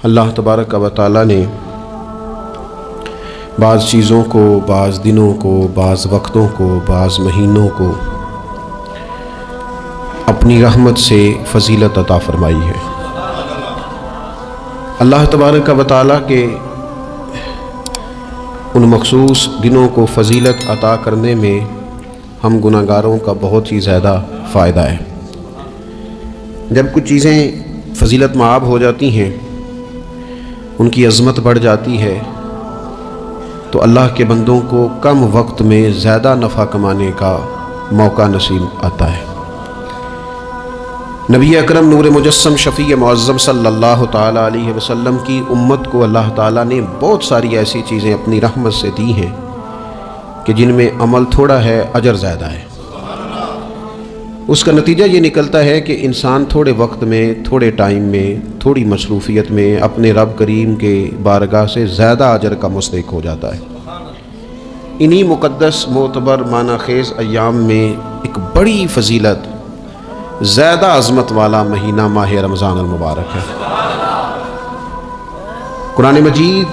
اللہ تبارک و تعالی نے بعض چیزوں کو، بعض دنوں کو، بعض وقتوں کو، بعض مہینوں کو اپنی رحمت سے فضیلت عطا فرمائی ہے۔ اللہ تبارک و تعالی کے ان مخصوص دنوں کو فضیلت عطا کرنے میں ہم گناہگاروں کا بہت ہی زیادہ فائدہ ہے۔ جب کچھ چیزیں فضیلت مآب ہو جاتی ہیں، ان کی عظمت بڑھ جاتی ہے، تو اللہ کے بندوں کو کم وقت میں زیادہ نفع کمانے کا موقع نصیب آتا ہے۔ نبی اکرم نور مجسم شفیع معظم صلی اللہ تعالیٰ علیہ وسلم کی امت کو اللہ تعالیٰ نے بہت ساری ایسی چیزیں اپنی رحمت سے دی ہیں کہ جن میں عمل تھوڑا ہے، اجر زیادہ ہے۔ اس کا نتیجہ یہ نکلتا ہے کہ انسان تھوڑے وقت میں، تھوڑے ٹائم میں، تھوڑی مصروفیت میں اپنے رب کریم کے بارگاہ سے زیادہ اجر کا مستحق ہو جاتا ہے۔ انہی مقدس معتبر معنی خیز ایام میں ایک بڑی فضیلت، زیادہ عظمت والا مہینہ ماہ رمضان المبارک ہے۔ قرآن مجید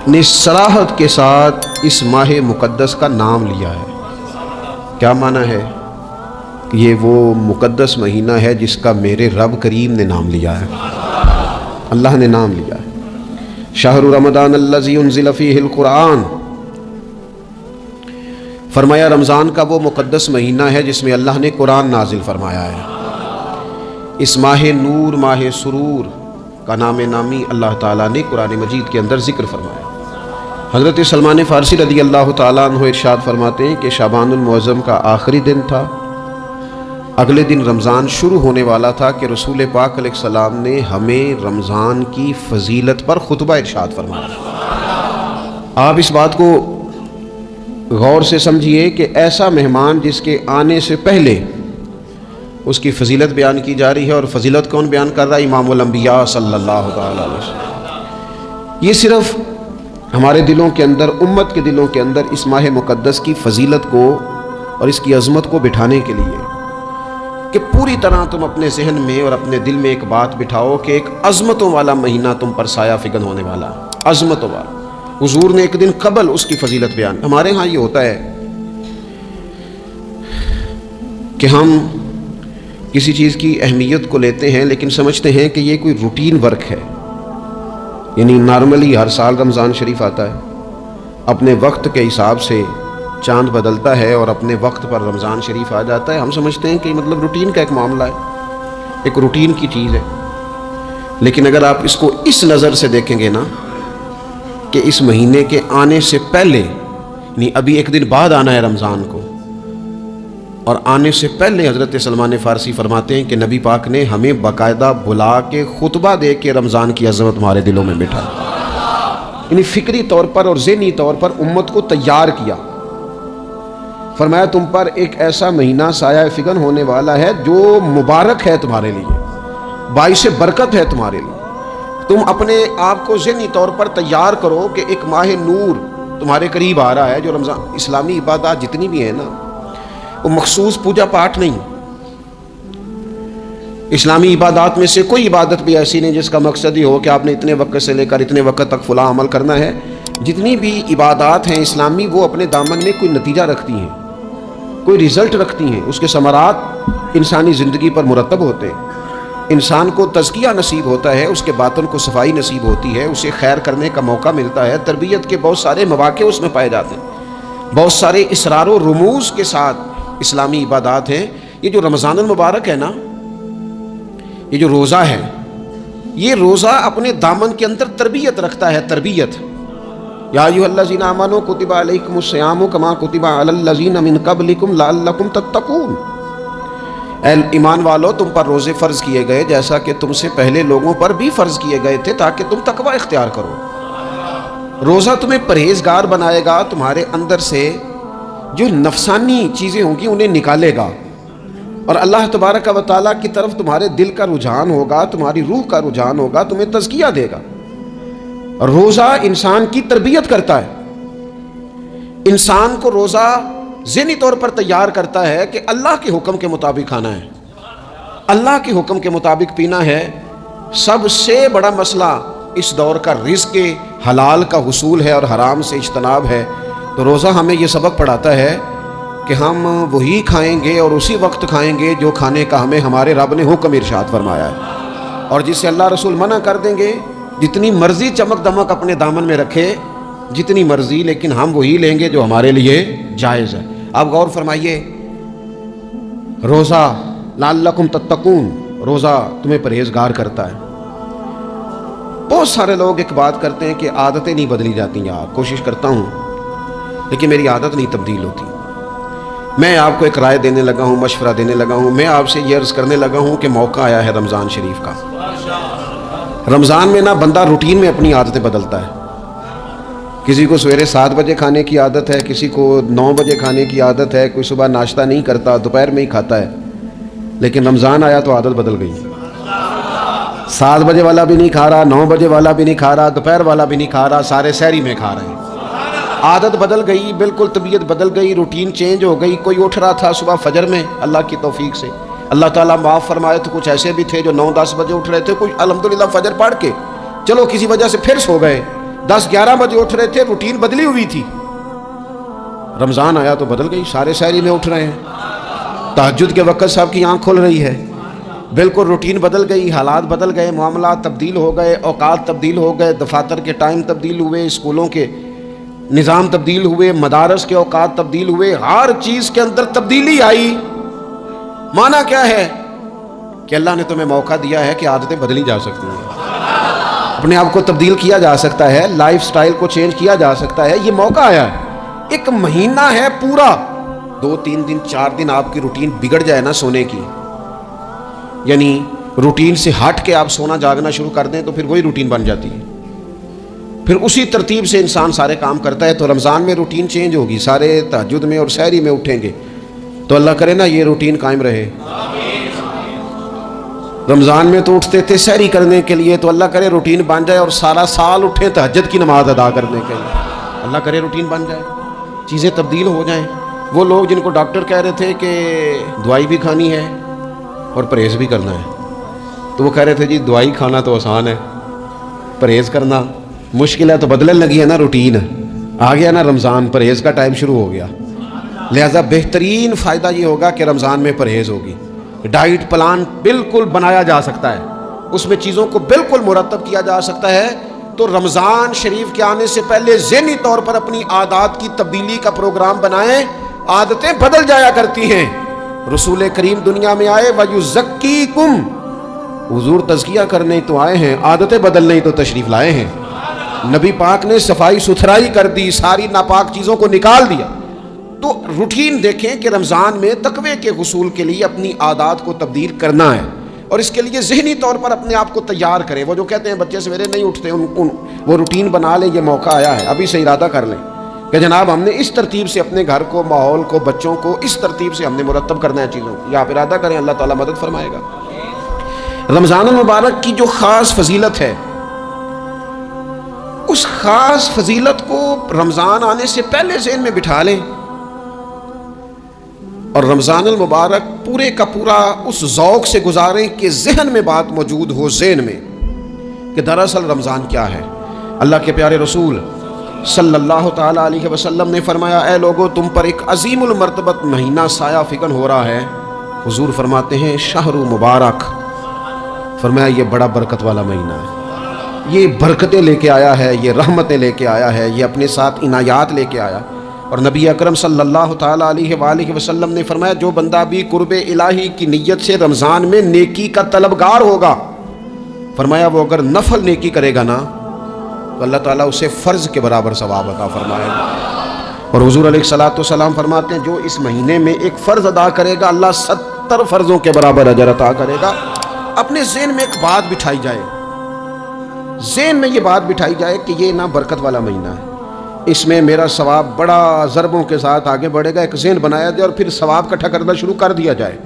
نے صراحت کے ساتھ اس ماہ مقدس کا نام لیا ہے۔ کیا معنی ہے؟ یہ وہ مقدس مہینہ ہے جس کا میرے رب کریم نے نام لیا ہے، اللہ نے نام لیا ہے۔ شہر رمضان الذی انزل فیہ القرآن، فرمایا رمضان کا وہ مقدس مہینہ ہے جس میں اللہ نے قرآن نازل فرمایا ہے۔ اس ماہ نور، ماہ سرور کا نام نامی اللہ تعالیٰ نے قرآن مجید کے اندر ذکر فرمایا۔ حضرت سلمان فارسی رضی اللہ تعالیٰ عنہ ارشاد فرماتے ہیں کہ شعبان المعظم کا آخری دن تھا، اگلے دن رمضان شروع ہونے والا تھا کہ رسول پاک علیہ السلام نے ہمیں رمضان کی فضیلت پر خطبہ ارشاد فرمایا۔ آپ اس بات کو غور سے سمجھیے کہ ایسا مہمان جس کے آنے سے پہلے اس کی فضیلت بیان کی جا رہی ہے، اور فضیلت کون بیان کر رہا ہے؟ امام الانبیاء صلی اللہ علیہ وسلم۔ یہ صرف ہمارے دلوں کے اندر، امت کے دلوں کے اندر اس ماہ مقدس کی فضیلت کو اور اس کی عظمت کو بٹھانے کے لیے کہ پوری طرح تم اپنے ذہن میں اور اپنے دل میں ایک بات بٹھاؤ کہ ایک عظمتوں والا مہینہ تم پر سایہ فگن ہونے والا، عظمتوں والا۔ حضور نے ایک دن قبل اس کی فضیلت بیان۔ ہمارے ہاں یہ ہوتا ہے کہ ہم کسی چیز کی اہمیت کو لیتے ہیں لیکن سمجھتے ہیں کہ یہ کوئی روٹین ورک ہے، یعنی نارملی ہر سال رمضان شریف آتا ہے، اپنے وقت کے حساب سے چاند بدلتا ہے اور اپنے وقت پر رمضان شریف آ جاتا ہے۔ ہم سمجھتے ہیں کہ مطلب روٹین کا ایک معاملہ ہے، ایک روٹین کی چیز ہے۔ لیکن اگر آپ اس کو اس نظر سے دیکھیں گے نا کہ اس مہینے کے آنے سے پہلے، یعنی ابھی ایک دن بعد آنا ہے رمضان کو، اور آنے سے پہلے حضرت سلمان فارسی فرماتے ہیں کہ نبی پاک نے ہمیں باقاعدہ بلا کے خطبہ دے کے رمضان کی عظمت ہمارے دلوں میں بٹھا، یعنی فکری طور پر اور ذہنی طور پر امت کو تیار کیا۔ فرمایا تم پر ایک ایسا مہینہ سایہ فگن ہونے والا ہے جو مبارک ہے تمہارے لیے، باعث برکت ہے تمہارے لیے۔ تم اپنے آپ کو ذہنی طور پر تیار کرو کہ ایک ماہ نور تمہارے قریب آ رہا ہے۔ جو رمضان، اسلامی عبادات جتنی بھی ہیں نا، وہ مخصوص پوجا پاٹ نہیں۔ اسلامی عبادات میں سے کوئی عبادت بھی ایسی نہیں جس کا مقصد ہی ہو کہ آپ نے اتنے وقت سے لے کر اتنے وقت تک فلاں عمل کرنا ہے۔ جتنی بھی عبادات ہیں اسلامی، وہ اپنے دامن میں کوئی نتیجہ رکھتی ہیں، کوئی رزلٹ رکھتی ہیں، اس کے ثمرات انسانی زندگی پر مرتب ہوتے ہیں۔ انسان کو تزکیہ نصیب ہوتا ہے، اس کے باطن کو صفائی نصیب ہوتی ہے، اسے خیر کرنے کا موقع ملتا ہے، تربیت کے بہت سارے مواقع اس میں پائے جاتے ہیں، بہت سارے اسرار و رموز کے ساتھ اسلامی عبادات ہیں۔ یہ جو رمضان المبارک ہے نا، یہ جو روزہ ہے، یہ روزہ اپنے دامن کے اندر تربیت رکھتا ہے، تربیت۔ یا ایھا الذین آمنوا کتب علیکم الصیام کما کتب علی الذین من قبلکم لعلکم تتقون۔ اے ایمان والو، تم پر روزے فرض کیے گئے جیسا کہ تم سے پہلے لوگوں پر بھی فرض کیے گئے تھے تاکہ تم تقوی اختیار کرو۔ روزہ تمہیں پرہیزگار بنائے گا، تمہارے اندر سے جو نفسانی چیزیں ہوں گی انہیں نکالے گا، اور اللہ تبارک و تعالیٰ کی طرف تمہارے دل کا رجحان ہوگا، تمہاری روح کا رجحان ہوگا، تمہیں تزکیہ دے گا۔ روزہ انسان کی تربیت کرتا ہے، انسان کو روزہ ذہنی طور پر تیار کرتا ہے کہ اللہ کے حکم کے مطابق کھانا ہے، اللہ کے حکم کے مطابق پینا ہے، سب سے بڑا مسئلہ اس دور کا رزق حلال کا حصول ہے اور حرام سے اجتناب ہے. تو روزہ ہمیں یہ سبق پڑھاتا ہے کہ ہم وہی کھائیں گے اور اسی وقت کھائیں گے جو کھانے کا ہمیں ہمارے رب نے حکم ارشاد فرمایا ہے، اور جس سے اللہ رسول منع کر دیں گے جتنی مرضی چمک دمک اپنے دامن میں رکھے، جتنی مرضی، لیکن ہم وہی لیں گے جو ہمارے لیے جائز ہے. آپ غور فرمائیے، روزہ لعلکم تتقون، روزہ تمہیں پرہیزگار کرتا ہے. بہت سارے لوگ ایک بات کرتے ہیں کہ عادتیں نہیں بدلی جاتی. یار کوشش کرتا ہوں لیکن میری عادت نہیں تبدیل ہوتی. میں آپ کو ایک رائے دینے لگا ہوں، مشورہ دینے لگا ہوں. میں آپ سے یہ عرض کرنے لگا ہوں کہ موقع آیا ہے رمضان شریف کا. رمضان میں نا بندہ روٹین میں اپنی عادتیں بدلتا ہے. کسی کو سویرے 7 بجے کھانے کی عادت ہے، کسی کو 9 بجے کھانے کی عادت ہے، کوئی صبح ناشتہ نہیں کرتا، دوپہر میں ہی کھاتا ہے. لیکن رمضان آیا تو عادت بدل گئی. 7 بجے والا بھی نہیں کھا رہا، 9 بجے والا بھی نہیں کھا رہا، دوپہر والا بھی نہیں کھا رہا، سارے سحری میں کھا رہے ہیں. عادت بدل گئی، بالکل طبیعت بدل گئی، روٹین چینج ہو گئی. کوئی اٹھ رہا تھا صبح فجر میں اللہ کی توفیق سے، اللہ تعالیٰ معاف فرمائے، تو کچھ ایسے بھی تھے جو 9-10 بجے اٹھ رہے تھے، کچھ الحمدللہ فجر پڑھ کے چلو کسی وجہ سے پھر سو گئے، 10-11 بجے اٹھ رہے تھے، روٹین بدلی ہوئی تھی. رمضان آیا تو بدل گئی، سارے سحری میں اٹھ رہے ہیں. تہجد کے وقت صاحب کی آنکھ کھل رہی ہے. بالکل روٹین بدل گئی، حالات بدل گئے، معاملات تبدیل ہو گئے، اوقات تبدیل ہو گئے، دفاتر کے ٹائم تبدیل ہوئے، اسکولوں کے نظام تبدیل ہوئے، مدارس کے اوقات تبدیل ہوئے، ہر چیز کے اندر تبدیلی آئی. معنی کیا ہے کہ اللہ نے تمہیں موقع دیا ہے کہ عادتیں بدلی جا سکتی ہیں، اپنے آپ کو تبدیل کیا جا سکتا ہے، لائف سٹائل کو چینج کیا جا سکتا ہے. یہ موقع آیا ہے. ایک مہینہ ہے پورا، 2-3 دن 4 دن آپ کی روٹین بگڑ جائے نا سونے کی، یعنی روٹین سے ہٹ کے آپ سونا جاگنا شروع کر دیں تو پھر وہی روٹین بن جاتی ہے. پھر اسی ترتیب سے انسان سارے کام کرتا ہے. تو رمضان میں روٹین چینج ہوگی، سارے تہجد میں اور سحری میں اٹھیں گے. تو اللہ کرے نا یہ روٹین قائم رہے. رمضان میں تو اٹھتے تھے سحری کرنے کے لیے، تو اللہ کرے روٹین بن جائے اور سارا سال اٹھیں تہجد کی نماز ادا کرنے کے لیے. اللہ کرے روٹین بن جائے، چیزیں تبدیل ہو جائیں. وہ لوگ جن کو ڈاکٹر کہہ رہے تھے کہ دوائی بھی کھانی ہے اور پرہیز بھی کرنا ہے، تو وہ کہہ رہے تھے جی دوائی کھانا تو آسان ہے، پرہیز کرنا مشکل ہے. تو بدلنے لگی ہے نا روٹین، آ گیا نا رمضان، پرہیز کا ٹائم شروع ہو گیا. لہذا بہترین فائدہ یہ ہوگا کہ رمضان میں پرہیز ہوگی. ڈائٹ پلان بالکل بنایا جا سکتا ہے، اس میں چیزوں کو بالکل مرتب کیا جا سکتا ہے. تو رمضان شریف کے آنے سے پہلے ذہنی طور پر اپنی عادات کی تبدیلی کا پروگرام بنائیں. عادتیں بدل جایا کرتی ہیں. رسول کریم دنیا میں آئے وَيُزَكِّيكُمْ، حضور تزکیہ کرنے تو آئے ہیں، عادتیں بدلنے ہی تو تشریف لائے ہیں. نبی پاک نے صفائی ستھرائی کر دی، ساری ناپاک چیزوں کو نکال دیا. تو روٹین دیکھیں کہ رمضان میں تقوی کے حصول کے لیے اپنی عادات کو تبدیل کرنا ہے، اور اس کے لیے ذہنی طور پر اپنے آپ کو تیار کریں. وہ جو کہتے ہیں بچے سویرے نہیں اٹھتے، وہ روٹین بنا لیں. یہ موقع آیا ہے، ابھی سے ارادہ کر لیں کہ جناب ہم نے اس ترتیب سے اپنے گھر کو، ماحول کو، بچوں کو اس ترتیب سے ہم نے مرتب کرنا ہے چیزوں کو. یا آپ ارادہ کریں، اللہ تعالیٰ مدد فرمائے گا. رمضان المبارک کی جو خاص فضیلت ہے، اس خاص فضیلت کو رمضان آنے سے پہلے ذہن میں بٹھا لیں، اور رمضان المبارک پورے کا پورا اس ذوق سے گزاریں کہ ذہن میں بات موجود ہو، ذہن میں کہ دراصل رمضان کیا ہے. اللہ کے پیارے رسول صلی اللہ تعالیٰ علیہ وسلم نے فرمایا، اے لوگو تم پر ایک عظیم المرتبت مہینہ سایہ فکن ہو رہا ہے. حضور فرماتے ہیں شہر مبارک، فرمایا یہ بڑا برکت والا مہینہ ہے، یہ برکتیں لے کے آیا ہے، یہ رحمتیں لے کے آیا ہے، یہ اپنے ساتھ عنایات لے کے آیا. اور نبی اکرم صلی اللہ تعالیٰ علیہ وآلہ وسلم نے فرمایا جو بندہ بھی قرب الہی کی نیت سے رمضان میں نیکی کا طلبگار ہوگا، فرمایا وہ اگر نفل نیکی کرے گا نا تو اللہ تعالیٰ اسے فرض کے برابر ثواب عطا فرمائے گا. اور حضور علیہ الصلوۃ والسلام فرماتے ہیں جو اس مہینے میں ایک فرض ادا کرے گا اللہ 70 فرضوں کے برابر اجر عطا کرے گا. اپنے ذہن میں ایک بات بٹھائی جائے، ذہن میں یہ بات بٹھائی جائے کہ یہ نا برکت والا مہینہ ہے، اس میں میرا ثواب بڑا ضربوں کے ساتھ آگے بڑھے گا. ایک ذہن بنایا جائے اور پھر ثواب اکٹھا کرنا شروع کر دیا جائے.